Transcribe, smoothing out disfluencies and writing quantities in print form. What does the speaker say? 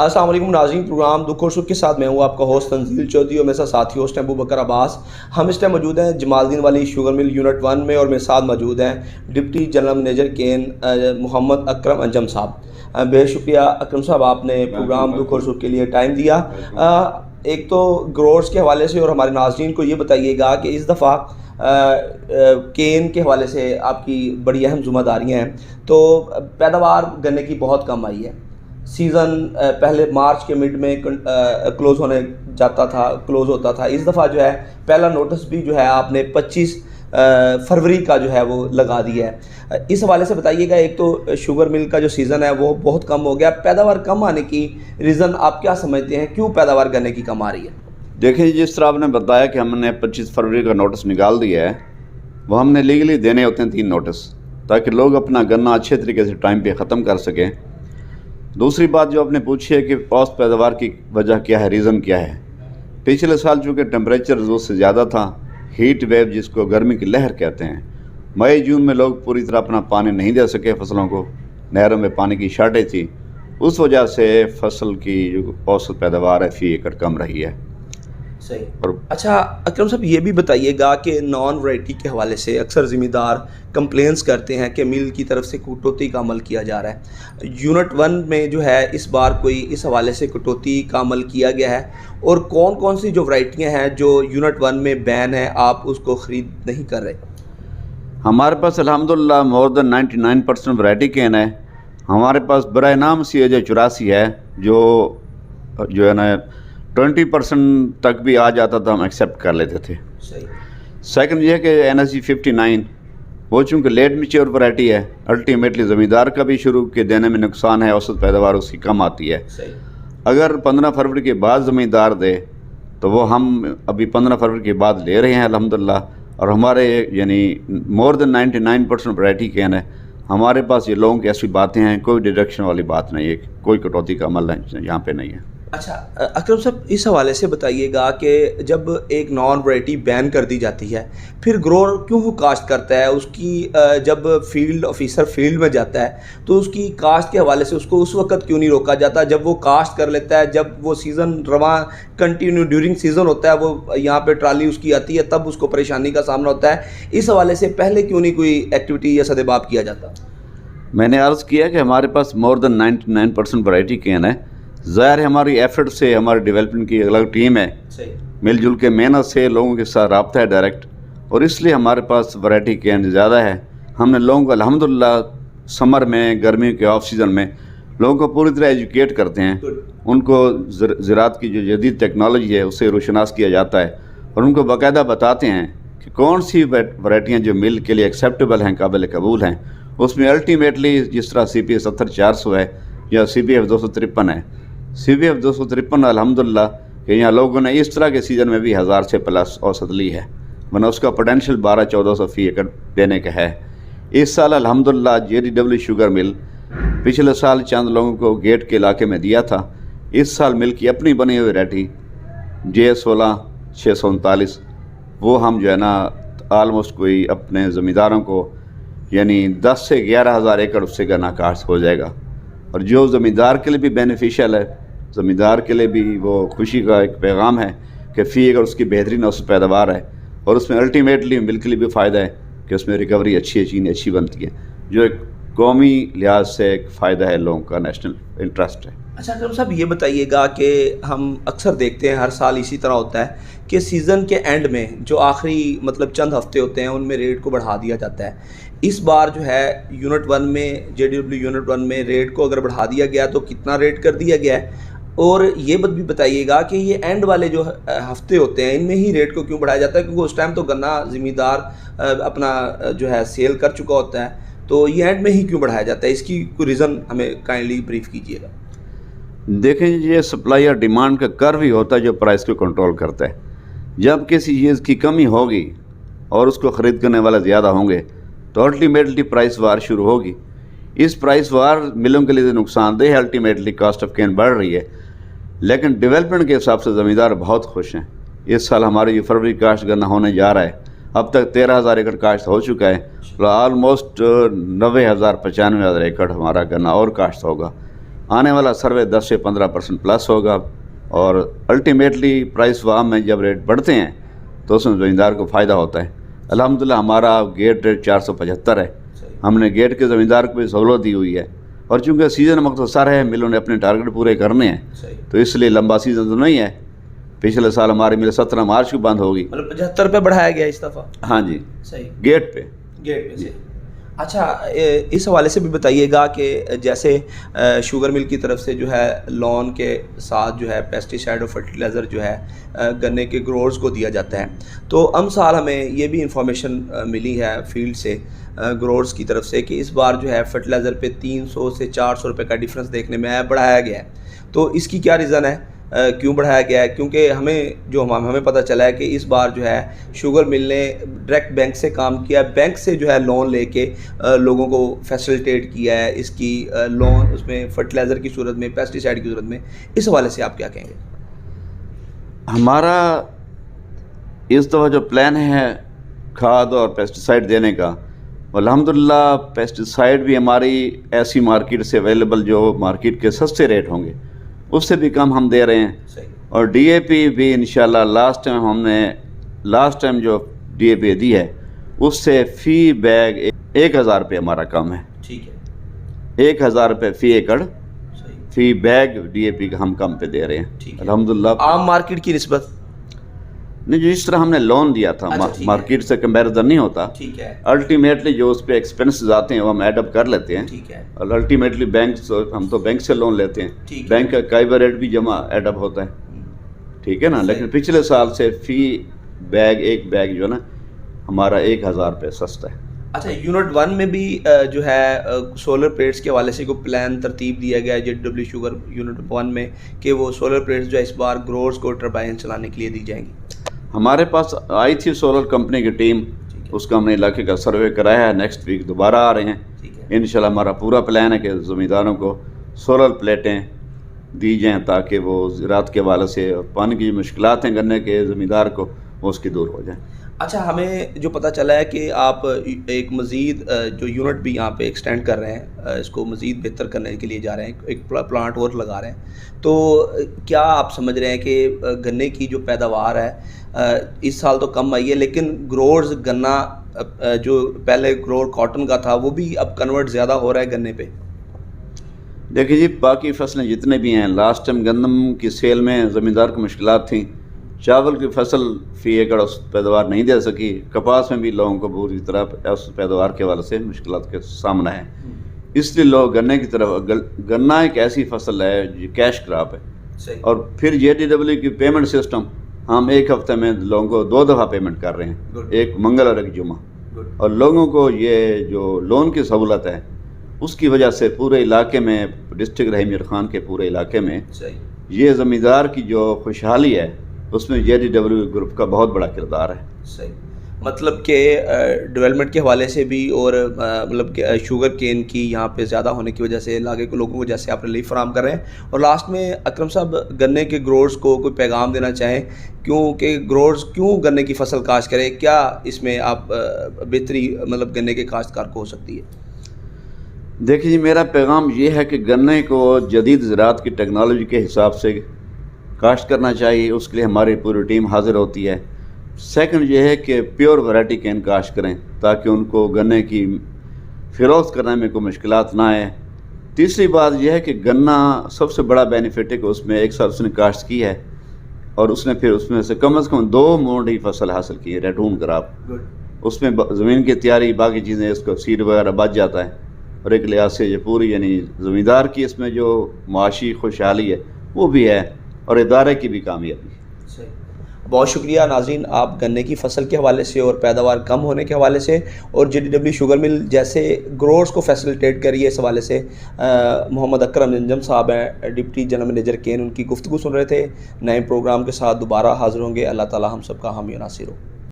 अस्सलाम वालेकुम नाज़रीन, प्रोग्राम दुख और सुख के साथ मैं हूँ आपका होस्ट तंजील चौधरी और मेरे साथ साथी होस्ट हैं अबू बकर अब्बास। हम इस टाइम मौजूद हैं जमालदीन वाली शुगर मिल यूनिट 1 में और मेरे साथ मौजूद हैं डिप्टी जनरल मैनेजर केन मोहम्मद अकरम अंजम साहब। बेहद शुक्रिया अकरम साहब, आपने प्रोग्राम दुख और सुख के लिए टाइम दिया। एक तो ग्रोअर्स के हवाले से और हमारे नाज़रीन को ये बताइएगा कि इस दफ़ा केन के हवाले से आपकी बड़ी अहम ज़िम्मेदारियाँ हैं। तो पैदावार गन्ने की बहुत कम आई है। सीज़न पहले मार्च के मिड में क्लोज़ होता था। इस दफ़ा जो है पहला नोटिस भी जो है आपने 25 फरवरी का जो है वो लगा दिया है। इस हवाले से बताइएगा, एक तो शुगर मिल का जो सीज़न है वो बहुत कम हो गया, पैदावार कम आने की रीज़न आप क्या समझते हैं, क्यों पैदावार गन्ने की कम आ रही है? देखिए, जिस तरह आपने बताया कि हमने 25 फरवरी का नोटिस निकाल दिया है, वो हमने लीगली देने होते हैं 3 नोटिस, ताकि लोग अपना गन्ना अच्छे तरीके से टाइम पे ख़त्म कर सकें। दूसरी बात जो आपने पूछी है कि औसत पैदावार की वजह क्या है, रीज़न क्या है। पिछले साल चूँकि टेम्परेचर ज़रूरत से ज़्यादा था, हीट वेव जिसको गर्मी की लहर कहते हैं, मई जून में लोग पूरी तरह अपना पानी नहीं दे सके फसलों को, नहरों में पानी की शॉर्टेज थी, उस वजह से फसल की जो औसत पैदावार है फ़ी एकड़ कम रही है। सही। और अच्छा अकरम साहब, ये भी बताइएगा कि नॉन वैरायटी के हवाले से अक्सर ज़मींदार कंप्लेंट्स करते हैं कि मिल की तरफ से कटौती का अमल किया जा रहा है। यूनिट 1 में जो है इस बार कोई इस हवाले से कटौती का अमल किया गया है, और कौन कौन सी जो वैरायटियाँ हैं जो यूनिट 1 में बैन है, आप उसको ख़रीद नहीं कर रहे? हमारे पास अल्हम्दुलिल्लाह मोर देन 99% वैरायटी केन है। हमारे पास बराए नाम CAJ 84 है, जो है ना 20% तक भी आ जाता था, हम एक्सेप्ट कर लेते थे। सही। सेकंड ये है कि NSG 59, वो चूँकि लेट मैच्योर वैरायटी है, अल्टीमेटली ज़मींदार का भी शुरू के देने में नुकसान है, औसत पैदावार उसकी कम आती है। सही। अगर 15 फरवरी के बाद ज़मींदार दे तो वो हम अभी 15 फरवरी के बाद ले रहे हैं अल्हम्दुलिल्लाह। और हमारे यानी मोर देन 99% वैरायटी केन है। हमारे पास ये लोगों की ऐसी बातें हैं, कोई डिडक्शन वाली बात नहीं है, कोई कटौती का अमल यहाँ पे नहीं है। अच्छा अकरम साहब, इस हवाले से बताइएगा कि जब एक नॉन वैरायटी बैन कर दी जाती है, फिर ग्रोअर क्यों काश्त करता है उसकी? जब फील्ड ऑफिसर फील्ड में जाता है तो उसकी काश्त के हवाले से उसको उस वक्त क्यों नहीं रोका जाता जब वो काश्त कर लेता है? जब वो सीज़न रवा कंटिन्यू ड्यूरिंग सीज़न होता है, वो यहाँ पे ट्राली उसकी आती है, तब उसको परेशानी का सामना होता है। इस हवाले से पहले क्यों नहीं कोई एक्टिविटी या सदेबाब किया जाता? मैंने अर्ज़ किया कि हमारे पास मोर देन 99% वैरायटी केन है। ज़ाहिर है हमारी एफर्ट से, हमारी डेवलपमेंट की अलग टीम है, मिलजुल के मेहनत से लोगों के साथ रब्ता है डायरेक्ट, और इसलिए हमारे पास वैरायटी केन ज़्यादा है। हमने लोगों को अल्हम्दुलिल्लाह समर में, गर्मी के ऑफ सीज़न में लोगों को पूरी तरह एजुकेट करते हैं। उनको ज़राअत की जो जदीद टेक्नोलॉजी है उससे रोशनास किया जाता है, और उनको बाकायदा बताते हैं कि कौन सी वैरायटियाँ जो मिल के लिए एक्सेप्टेबल हैं, काबिल कबूल हैं। उसमें अल्टीमेटली जिस तरह CPF 70-400 है या CPF 253 है, CPF 253 अल्हम्दुलिल्लाह कि यहाँ लोगों ने इस तरह के सीज़न में भी 1000 से प्लस औसत ली है, वरना उसका पोटेंशियल 1200-1400 फ़ी एकड़ देने का है। इस साल अल्हम्दुलिल्लाह JDW शुगर मिल पिछले साल चंद लोगों को गेट के इलाके में दिया था। इस साल मिल की अपनी बनी हुई वैरायटी J16 639, वो हम जो है ना आलमोस्ट कोई अपने ज़मींदारों को यानी 10 से 11 हज़ार एकड़ उससे गन्ना काश्त हो जाएगा, और जो ज़मींदार के लिए भी बेनिफिशियल है, ज़मींदार के लिए भी वो खुशी का एक पैगाम है कि फ़ी एकड़ उसकी बेहतरीन औसत पैदावार है, और उसमें अल्टीमेटली मिल के लिए भी फ़ायदा है कि उसमें रिकवरी अच्छी बनती है, जो एक कौमी लिहाज से एक फ़ायदा है, लोगों का नेशनल इंटरेस्ट है। अच्छा अकरम साहब, ये बताइएगा कि हम अक्सर देखते हैं हर साल इसी तरह होता है कि सीज़न के एंड में जो आखिरी मतलब चंद हफ्ते होते हैं उनमें रेट को बढ़ा दिया जाता है। इस बार जो है यूनिट 1 में, JDW यूनिट 1 में रेट को अगर बढ़ा दिया गया तो कितना रेट कर दिया गया है? और ये भी बताइएगा कि ये एंड वाले जो हफ्ते होते हैं इनमें ही रेट को क्यों बढ़ाया जाता है? क्योंकि उस टाइम तो गन्ना ज़मींदार अपना जो है सेल कर चुका होता है, तो ये एंड में ही क्यों बढ़ाया जाता है? इसकी कोई रीज़न हमें काइंडली ब्रीफ कीजिएगा। देखें, ये सप्लाई और डिमांड का कर्व ही होता है जो प्राइस को कंट्रोल करता है। जब किसी चीज़ की कमी होगी और उसको ख़रीद करने वाले ज़्यादा होंगे तो अल्टीमेटली प्राइस वार शुरू होगी। इस प्राइस वार मिलों के लिए नुकसानदेह है, अल्टीमेटली कॉस्ट ऑफ केन बढ़ रही है, लेकिन डेवलपमेंट के हिसाब से ज़मींदार बहुत खुश हैं। इस साल हमारी जो फरवरी काश्त गन्ना होने जा रहा है, अब तक 13,000 एकड़ काश्त हो चुका है, तो ऑलमोस्ट 90,000 95,000 एकड़ हमारा गन्ना और काश्त होगा। آنے والا سروے 10 سے 15% پلس ہوگا، اور الٹیمیٹلی پرائس وام میں جب ریٹ بڑھتے ہیں تو اس میں زمیندار کو فائدہ ہوتا ہے۔ الحمدللہ ہمارا گیٹ ریٹ 475 ہے، ہم نے گیٹ کے زمیندار کو بھی سہولت دی ہوئی ہے، اور چونکہ سیزن مختصر ہے، ملوں نے اپنے ٹارگٹ پورے کرنے ہیں، تو اس لیے لمبا سیزن تو نہیں ہے۔ پچھلے سال ہماری مل 17 مارچ کو بند ہوگی، مطلب 75 روپے بڑھایا گیا اس دفعہ؟ ہاں جی، صحیح، گیٹ پہ۔ گیٹ پہ سے۔ اچھا، اس حوالے سے بھی بتائیے گا کہ جیسے شوگر مل کی طرف سے جو ہے لون کے ساتھ جو ہے پیسٹی سائڈ اور فرٹیلائزر جو ہے گنے کے گروورز کو دیا جاتا ہے، تو سال ہمیں یہ بھی انفارمیشن ملی ہے فیلڈ سے گروورز کی طرف سے کہ اس بار جو ہے فرٹیلائزر پہ 300 سے 400 روپے کا ڈیفرنس دیکھنے میں آیا، بڑھایا گیا ہے۔ تو اس کی کیا ریزن ہے، کیوں بڑھایا گیا ہے؟ کیونکہ ہمیں پتہ چلا ہے کہ اس بار جو ہے شوگر مل نے ڈائریکٹ بینک سے کام کیا، بینک سے جو ہے لون لے کے لوگوں کو فیسلٹیٹ کیا ہے اس کی لون، اس میں فرٹیلائزر کی صورت میں، پیسٹی سائڈ کی صورت میں۔ اس حوالے سے آپ کیا کہیں گے؟ ہمارا اس دفعہ جو پلان ہے کھاد اور پیسٹی سائڈ دینے کا، الحمدللہ پیسٹی سائڈ بھی ہماری ایسی مارکیٹ سے اویلیبل جو مارکیٹ کے سستے ریٹ ہوں گے اس سے بھی کم ہم دے رہے ہیں، اور ڈی اے پی بھی انشاءاللہ لاسٹ ٹائم جو ڈی اے پی دی ہے اس سے فی بیگ 1000 روپے ہمارا کم ہے، ٹھیک ہے، 1000 روپے فی ایکڑ فی بیگ ڈی اے پی کا ہم کم پہ دے رہے ہیں الحمدللہ۔ عام مارکیٹ کی نسبت نہیں، جو اس طرح ہم نے لون دیا تھا مارکیٹ سے کمپیریزن نہیں ہوتا، ٹھیک ہے، الٹیمیٹلی جو اس پہ ایکسپینسز آتے ہیں وہ ہم ایڈ اپ کر لیتے ہیں، ٹھیک ہے، اور الٹیمیٹلی ہم تو بینک سے لون لیتے ہیں، بینک کا کائبر ریٹ بھی جمع ایڈ اپ ہوتا ہے، ٹھیک ہے نا۔ لیکن پچھلے سال سے فی بیگ ایک بیگ جو ہے نا ہمارا 1000 روپے سستا ہے۔ اچھا، یونٹ 1 میں بھی جو ہے سولر پلیٹس کے حوالے سے کوئی پلان ترتیب دیا گیا ہے JW شوگر یونٹ 1 میں کہ وہ سولر پلیٹس جو ہے اس بار گروورز کو ٹربائن چلانے کے لیے دی جائیں گی؟ ہمارے پاس آئی تھی سولر کمپنی کی ٹیم، اس کا ہم نے علاقے کا سروے کرایا ہے، نیکسٹ ویک دوبارہ آ رہے ہیں انشاءاللہ۔ ہمارا پورا پلان ہے کہ زمینداروں کو سولر پلیٹیں دی جائیں تاکہ وہ زراعت کے حوالے سے پانی کی جو مشکلات ہیں گنے کے زمیندار کو وہ اس کی دور ہو جائیں۔ اچھا، ہمیں جو پتہ چلا ہے کہ آپ ایک مزید جو یونٹ بھی یہاں پہ ایکسٹینڈ کر رہے ہیں، اس کو مزید بہتر کرنے کے لیے جا رہے ہیں، ایک پلانٹ اور لگا رہے ہیں، تو کیا آپ سمجھ رہے ہیں کہ گنے کی جو پیداوار ہے اس سال تو کم آئی ہے، لیکن گروورز گنا جو پہلے گروور کاٹن کا تھا وہ بھی اب کنورٹ زیادہ ہو رہا ہے گنے پہ؟ دیکھیے جی، باقی فصلیں جتنے بھی ہیں، لاسٹ ٹائم گندم کی سیل میں زمیندار کو مشکلات تھیں، چاول کی فصل فی ایکڑ اس پیداوار نہیں دے سکی، کپاس میں بھی لوگوں کو پوری طرح اس پیداوار کے حوالے سے مشکلات کا سامنا ہے، اس لیے لوگ گنے کی طرف، گنا ایک ایسی فصل ہے جو کیش کراپ ہے، اور پھر JDW کی پیمنٹ سسٹم ہم ایک ہفتے میں لوگوں کو 2 دفعہ پیمنٹ کر رہے ہیں، ایک منگل اور ایک جمعہ، اور لوگوں کو یہ جو لون کی سہولت ہے اس کی وجہ سے پورے علاقے میں، ڈسٹرکٹ رحیم میر خان کے پورے علاقے میں یہ زمیندار کی جو خوشحالی ہے اس میں JDW گروپ کا بہت بڑا کردار ہے۔ صحیح، مطلب کہ ڈیولپمنٹ کے حوالے سے بھی، اور مطلب کہ شوگر کین کی یہاں پہ زیادہ ہونے کی وجہ سے علاقے کے لوگوں کو جیسے آپ ریلیف فراہم کر رہے ہیں، اور لاسٹ میں اکرم صاحب گنے کے گروورز کو کوئی پیغام دینا چاہیں کیونکہ گروورز کیوں گنے کی فصل کاشت کرے، کیا اس میں آپ بہتری مطلب گنے کے کاشتکار کو ہو سکتی ہے؟ دیکھیے جی، میرا پیغام یہ ہے کہ گنے کو جدید زراعت کی ٹیکنالوجی کے حساب سے کاشت کرنا چاہیے، اس کے لیے ہماری پوری ٹیم حاضر ہوتی ہے۔ سیکنڈ یہ ہے کہ پیور ویرائٹی کین کاشت کریں تاکہ ان کو گنے کی فروخت کرنے میں کوئی مشکلات نہ آئے۔ تیسری بات یہ ہے کہ گنا سب سے بڑا بینیفٹ ہے کہ اس میں ایک سال اس نے کاشت کی ہے اور اس نے پھر اس میں سے کم 2 مونڈ ہی فصل حاصل کی ہے، ریٹون کراپ، اس میں زمین کی تیاری باقی چیزیں اس کو سیڈ وغیرہ بچ جاتا ہے، اور ایک لحاظ سے یہ پوری یعنی زمیندار کی اس میں جو معاشی خوشحالی ہے وہ بھی ہے اور ادارے کی بھی کامیابی ہے۔ بہت شکریہ ناظرین، آپ گنے کی فصل کے حوالے سے اور پیداوار کم ہونے کے حوالے سے اور JDW شوگر مل جیسے گروورز کو فیسلٹیٹ کریے اس حوالے سے محمد اکرم انجم صاحب ہیں، ڈپٹی جنرل مینیجر کین، ان کی گفتگو سن رہے تھے۔ نئے پروگرام کے ساتھ دوبارہ حاضر ہوں گے۔ اللہ تعالی ہم سب کا حامی و ناصر ہو۔